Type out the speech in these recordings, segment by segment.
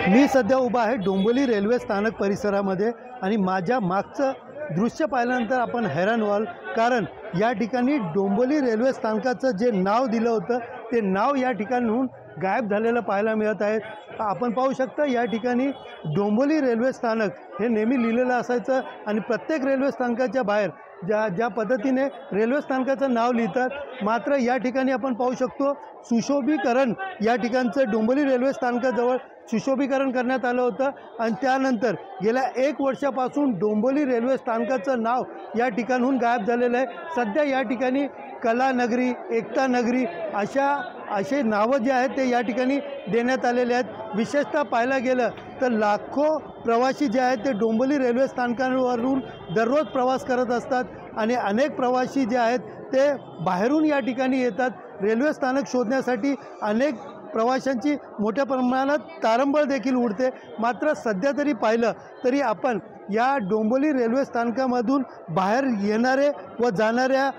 मी सध्या उभा आहे डोंबिवली रेल्वे स्थानक परिसरामध्ये आणि माझ्या मागचं दृश्य पाहिल्यानंतर आपण हैराण व्हाल, कारण या ठिकाणी डोंबिवली रेल्वे स्थानकाचं जे नाव दिलं होतं ते नाव या ठिकाणाहून गायब झालेलं पाहायला मिळत आहे। आपण पाहू शकता या ठिकाणी डोंबिवली रेल्वे स्थानक हे नेहमी लिहिलेलं असायचं आणि प्रत्येक रेल्वे स्थानकाच्या बाहेर ज्या पद्धतीने रेल्वे स्थानकाचं नाव लिहितात, मात्र या ठिकाणी आपण पाहू शकतो सुशोभीकरण या ठिकाणचं डोंबिवली रेल्वे स्थानकाजवळ सुशोभीकरण करण्यात आलं होतं आणि त्यानंतर गेल्या 1 वर्षापासून डोंबिवली रेल्वे स्थानकाचं नाव या ठिकाणाहून गायब झालेलं आहे। सध्या या ठिकाणी कलानगरी, एकता नगरी असे नावं जे आहेत ते या ठिकाणी देण्यात आलेले आहेत। विशेषतः पाहायला गेलं तर लाखो प्रवासी जे आहेत ते डोंबिवली रेल्वे स्थानकावरून दररोज प्रवास करत असतात आणि अनेक प्रवासी जे आहेत ते बाहेरून या ठिकाणी येतात। रेल्वे स्थानक शोधण्यासाठी अनेक प्रवाशांची मोठ्या प्रमाणात तारंबळ देखील उडते। मात्र सध्या तरी पाहिलं तरी आपण या डोंबिवली रेल्वे स्थानकामधून बाहेर येणारे व जाणाऱ्या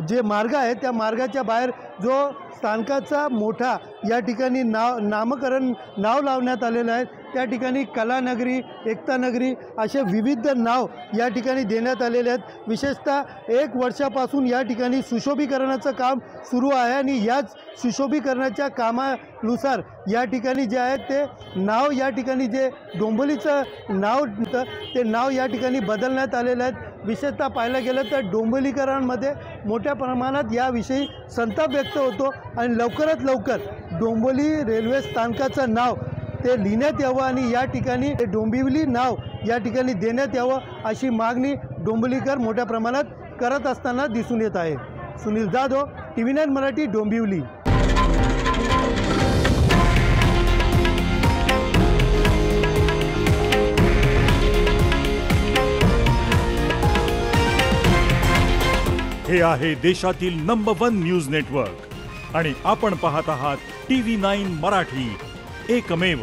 जे मार्ग आहेत त्या मार्गाच्या बाहेर जो स्थानकाचा मोठा या ठिकाणी नाव लावण्यात आलेलं आहे, त्या ठिकाणी कलानगरी, एकता नगरी असे विविध नाव या ठिकाणी देण्यात आलेले आहेत। विशेषतः 1 वर्षापासून या ठिकाणी सुशोभीकरणाचं काम सुरू आहे आणि याच सुशोभीकरणाच्या कामानुसार या ठिकाणी जे आहे ते नाव या ठिकाणी जे डोंबिवलीचं नाव ते नाव या ठिकाणी बदलण्यात आलेलं आहे। विशेषतः पाहायला गेलं तर डोंबिवलीकरांमध्ये मोठ्या प्रमाणात याविषयी संताप व्यक्त होतो आणि लवकरात लवकर डोंबिवली रेल्वे स्थानकाचं नाव ते लिहिण्यात यावं आणि या ठिकाणी डोंबिवली नाव या ठिकाणी देण्यात यावं अशी मागणी डोंबिवलीकर मोठ्या प्रमाणात करत असताना दिसून येत आहे। सुनील जाधव, TV9 मराठी, डोंबिवली। हे आहे देशातील नंबर 1 न्यूज नेटवर्क आणि आपण पाहत आहात TV9 मराठी, एकमेव।